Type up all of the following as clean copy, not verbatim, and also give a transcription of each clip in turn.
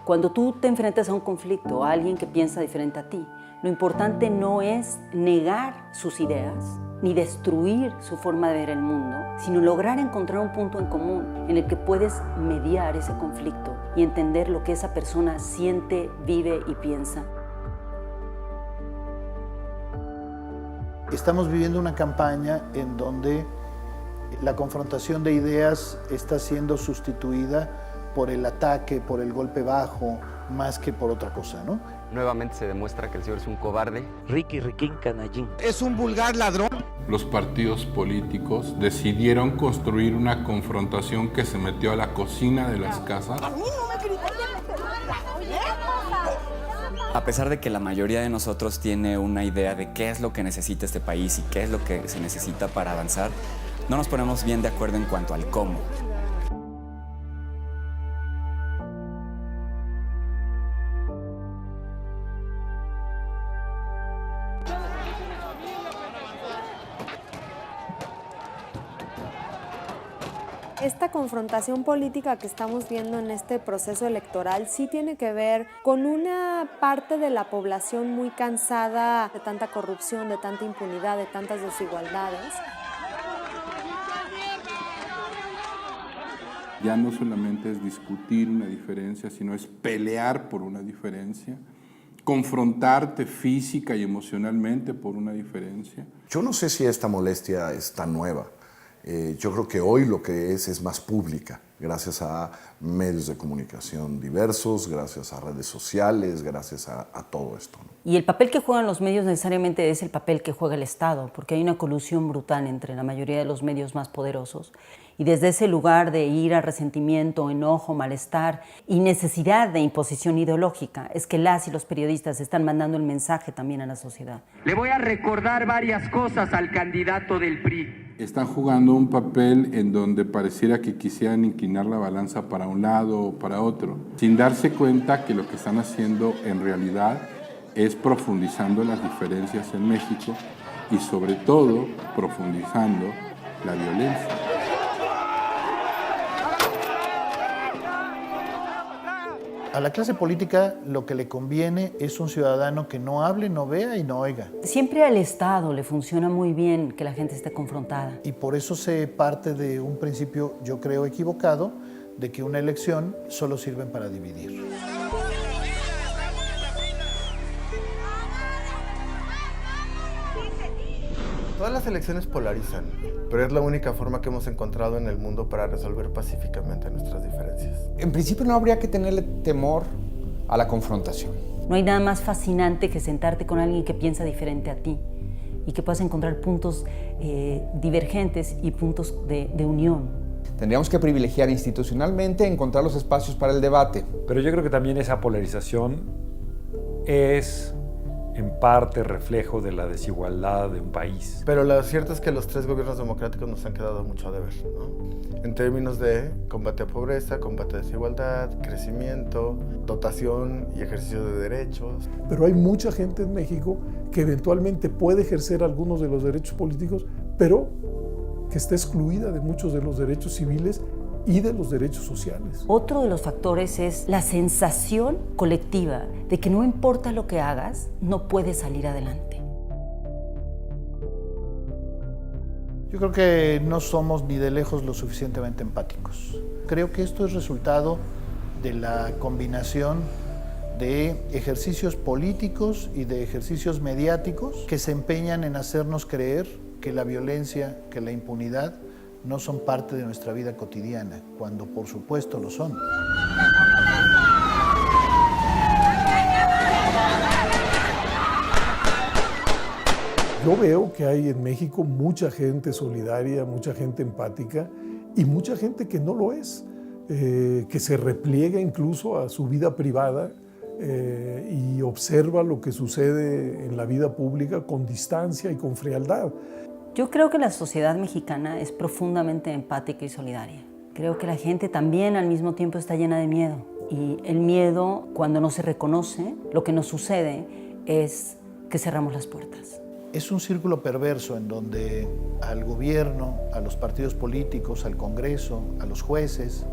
Cuando tú te enfrentas a un conflicto, a alguien que piensa diferente a ti, lo importante no es negar sus ideas, ni destruir su forma de ver el mundo, sino lograr encontrar un punto en común en el que puedes mediar ese conflicto y entender lo que esa persona siente, vive y piensa. Estamos viviendo una campaña en donde la confrontación de ideas está siendo sustituida por el ataque, por el golpe bajo, más que por otra cosa, ¿no? Nuevamente se demuestra que el señor es un cobarde. Riquín Canallín. Es un vulgar ladrón. Los partidos políticos decidieron construir una confrontación que se metió a la cocina de las casas. A pesar de que la mayoría de nosotros tiene una idea de qué es lo que necesita este país y qué es lo que se necesita para avanzar, no nos ponemos bien de acuerdo en cuanto al cómo. Esta confrontación política que estamos viendo en este proceso electoral sí tiene que ver con una parte de la población muy cansada de tanta corrupción, de tanta impunidad, de tantas desigualdades. Ya no solamente es discutir una diferencia, sino es pelear por una diferencia, confrontarte física y emocionalmente por una diferencia. Yo no sé si esta molestia es tan nueva. Yo creo que hoy lo que es más pública, gracias a medios de comunicación diversos, gracias a redes sociales, gracias a todo esto, ¿no? Y el papel que juegan los medios necesariamente es el papel que juega el Estado, porque hay una colusión brutal entre la mayoría de los medios más poderosos. Y desde ese lugar de ira, resentimiento, enojo, malestar y necesidad de imposición ideológica, es que las y los periodistas están mandando el mensaje también a la sociedad. Le voy a recordar varias cosas al candidato del PRI. Están jugando un papel en donde pareciera que quisieran inclinar la balanza para un lado o para otro, sin darse cuenta que lo que están haciendo en realidad es profundizando las diferencias en México y sobre todo profundizando la violencia. A la clase política lo que le conviene es un ciudadano que no hable, no vea y no oiga. Siempre al Estado le funciona muy bien que la gente esté confrontada. Y por eso se parte de un principio, yo creo, equivocado, de que una elección solo sirve para dividir. Todas las elecciones polarizan, pero es la única forma que hemos encontrado en el mundo para resolver pacíficamente nuestras diferencias. En principio no habría que tenerle temor a la confrontación. No hay nada más fascinante que sentarte con alguien que piensa diferente a ti y que puedas encontrar puntos divergentes y puntos de unión. Tendríamos que privilegiar institucionalmente, encontrar los espacios para el debate. Pero yo creo que también esa polarización es en parte reflejo de la desigualdad de un país. Pero lo cierto es que los tres gobiernos democráticos nos han quedado mucho a deber, ¿no? En términos de combate a pobreza, combate a desigualdad, crecimiento, dotación y ejercicio de derechos. Pero hay mucha gente en México que eventualmente puede ejercer algunos de los derechos políticos, pero que está excluida de muchos de los derechos civiles y de los derechos sociales. Otro de los factores es la sensación colectiva de que no importa lo que hagas, no puedes salir adelante. Yo creo que no somos ni de lejos lo suficientemente empáticos. Creo que esto es resultado de la combinación de ejercicios políticos y de ejercicios mediáticos que se empeñan en hacernos creer que la violencia, que la impunidad no son parte de nuestra vida cotidiana, cuando por supuesto lo son. Yo veo que hay en México mucha gente solidaria, mucha gente empática y mucha gente que no lo es, que se repliega incluso a su vida privada y observa lo que sucede en la vida pública con distancia y con frialdad. Yo creo que la sociedad mexicana es profundamente empática y solidaria. Creo que la gente también al mismo tiempo está llena de miedo. Y el miedo, cuando no se reconoce, lo que nos sucede es que cerramos las puertas. Es un círculo perverso en donde al gobierno, a los partidos políticos, al Congreso, a los jueces,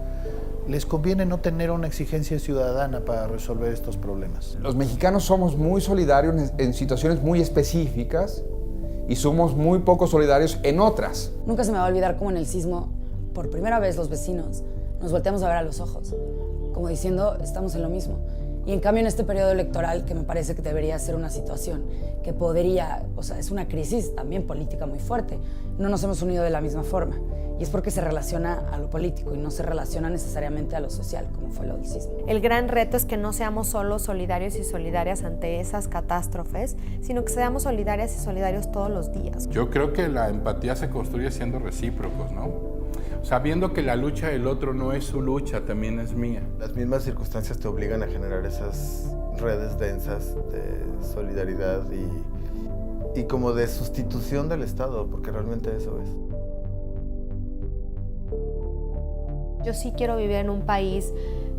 les conviene no tener una exigencia ciudadana para resolver estos problemas. Los mexicanos somos muy solidarios en situaciones muy específicas y somos muy poco solidarios en otras. Nunca se me va a olvidar cómo en el sismo, por primera vez los vecinos, nos volteamos a ver a los ojos, como diciendo, estamos en lo mismo. Y en cambio en este periodo electoral, que me parece que debería ser una situación que podría, o sea, es una crisis también política muy fuerte, no nos hemos unido de la misma forma. Y es porque se relaciona a lo político y no se relaciona necesariamente a lo social, como fue lo del sismo. El gran reto es que no seamos solo solidarios y solidarias ante esas catástrofes, sino que seamos solidarias y solidarios todos los días. Yo creo que la empatía se construye siendo recíprocos, ¿no? Sabiendo que la lucha del otro no es su lucha, también es mía. Las mismas circunstancias te obligan a generar esas redes densas de solidaridad y como de sustitución del Estado, porque realmente eso es. Yo sí quiero vivir en un país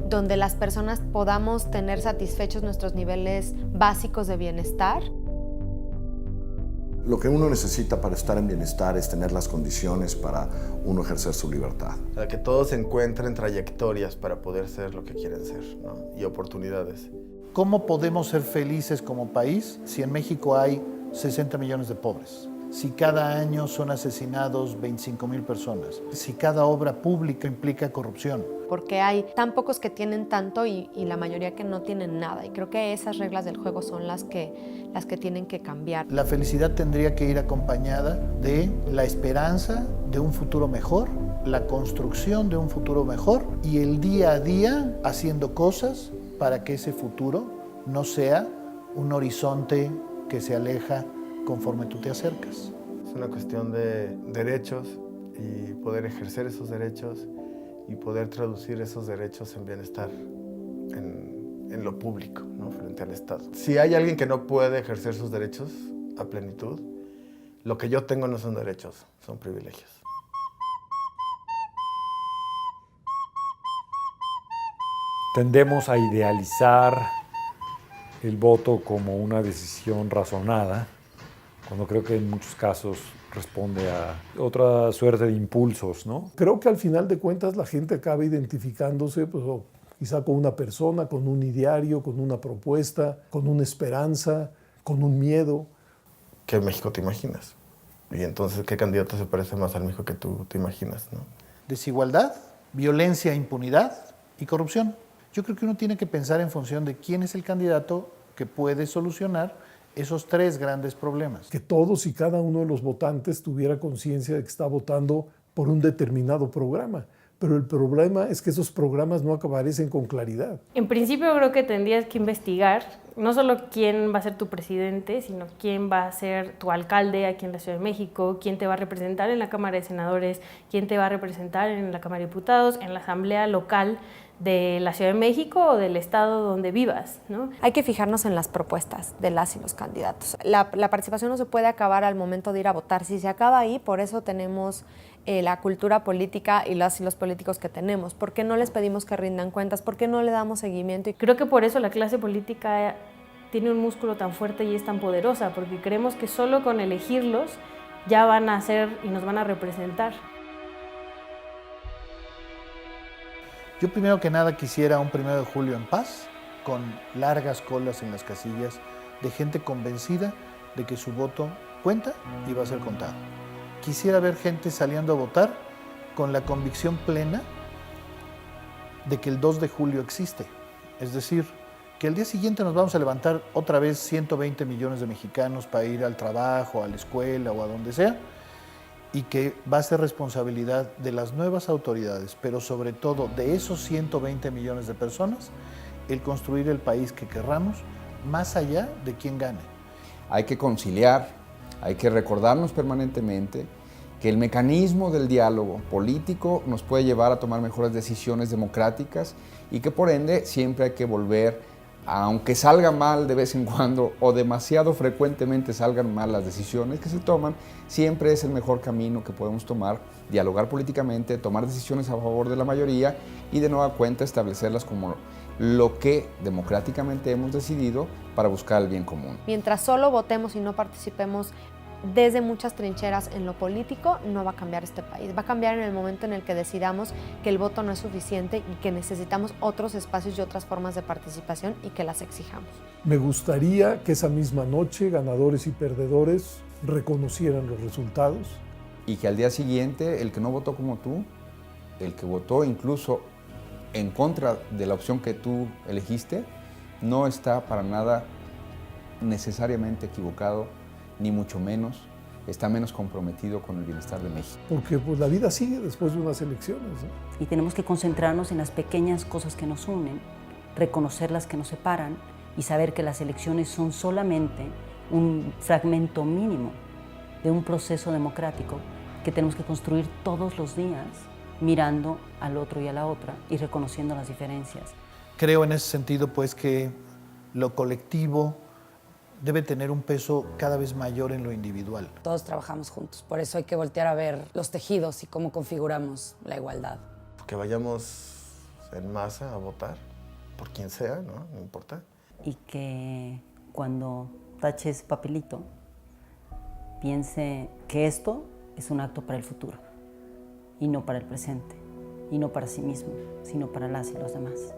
donde las personas podamos tener satisfechos nuestros niveles básicos de bienestar. Lo que uno necesita para estar en bienestar es tener las condiciones para uno ejercer su libertad. Para que todos encuentren trayectorias para poder ser lo que quieren ser, ¿no? Y oportunidades. ¿Cómo podemos ser felices como país si en México hay 60 millones de pobres? Si cada año son asesinados 25,000 personas, si cada obra pública implica corrupción. Porque hay tan pocos que tienen tanto y la mayoría que no tienen nada. Y creo que esas reglas del juego son las que tienen que cambiar. La felicidad tendría que ir acompañada de la esperanza de un futuro mejor, la construcción de un futuro mejor y el día a día haciendo cosas para que ese futuro no sea un horizonte que se aleja conforme tú te acercas. Es una cuestión de derechos y poder ejercer esos derechos y poder traducir esos derechos en bienestar, en lo público, ¿no? Frente al Estado. Si hay alguien que no puede ejercer sus derechos a plenitud, lo que yo tengo no son derechos, son privilegios. Tendemos a idealizar el voto como una decisión razonada, cuando creo que en muchos casos responde a otra suerte de impulsos, ¿no? Creo que al final de cuentas la gente acaba identificándose, pues, quizá con una persona, con un ideario, con una propuesta, con una esperanza, con un miedo. ¿Qué México te imaginas? Y entonces, ¿qué candidato se parece más al México que tú te imaginas, ¿no? Desigualdad, violencia, impunidad y corrupción. Yo creo que uno tiene que pensar en función de quién es el candidato que puede solucionar esos tres grandes problemas. Que todos y cada uno de los votantes tuviera conciencia de que está votando por un determinado programa. Pero el problema es que esos programas no aparecen con claridad. En principio creo que tendrías que investigar no solo quién va a ser tu presidente, sino quién va a ser tu alcalde aquí en la Ciudad de México, quién te va a representar en la Cámara de Senadores, quién te va a representar en la Cámara de Diputados, en la Asamblea Local de la Ciudad de México o del estado donde vivas, ¿no? Hay que fijarnos en las propuestas de las y los candidatos. La participación no se puede acabar al momento de ir a votar. Si se acaba ahí, por eso tenemos la cultura política y las y los políticos que tenemos. ¿Por qué no les pedimos que rindan cuentas? ¿Por qué no le damos seguimiento? Y creo que por eso la clase política tiene un músculo tan fuerte y es tan poderosa, porque creemos que solo con elegirlos ya van a ser y nos van a representar. Yo primero que nada quisiera un 1 de julio en paz, con largas colas en las casillas, de gente convencida de que su voto cuenta y va a ser contado. Quisiera ver gente saliendo a votar con la convicción plena de que el 2 de julio existe. Es decir, que el día siguiente nos vamos a levantar otra vez 120 millones de mexicanos para ir al trabajo, a la escuela o a donde sea, y que va a ser responsabilidad de las nuevas autoridades, pero sobre todo de esos 120 millones de personas, el construir el país que querramos, más allá de quién gane. Hay que conciliar, hay que recordarnos permanentemente que el mecanismo del diálogo político nos puede llevar a tomar mejores decisiones democráticas y que por ende siempre hay que volver, aunque salga mal de vez en cuando o demasiado frecuentemente salgan mal las decisiones que se toman, siempre es el mejor camino que podemos tomar, dialogar políticamente, tomar decisiones a favor de la mayoría y de nueva cuenta establecerlas como lo que democráticamente hemos decidido para buscar el bien común. Mientras solo votemos y no participemos desde muchas trincheras en lo político, no va a cambiar este país. Va a cambiar en el momento en el que decidamos que el voto no es suficiente y que necesitamos otros espacios y otras formas de participación y que las exijamos. Me gustaría que esa misma noche ganadores y perdedores reconocieran los resultados. Y que al día siguiente el que no votó como tú, el que votó incluso en contra de la opción que tú elegiste, no está para nada necesariamente equivocado, ni mucho menos, está menos comprometido con el bienestar de México. Porque pues, la vida sigue después de unas elecciones, ¿no? Y tenemos que concentrarnos en las pequeñas cosas que nos unen, reconocer las que nos separan y saber que las elecciones son solamente un fragmento mínimo de un proceso democrático que tenemos que construir todos los días, mirando al otro y a la otra y reconociendo las diferencias. Creo en ese sentido pues que lo colectivo debe tener un peso cada vez mayor en lo individual. Todos trabajamos juntos, por eso hay que voltear a ver los tejidos y cómo configuramos la igualdad. Que vayamos en masa a votar, por quien sea, ¿no? No importa. Y que cuando tache ese papelito, piense que esto es un acto para el futuro y no para el presente, y no para sí mismo, sino para las y los demás.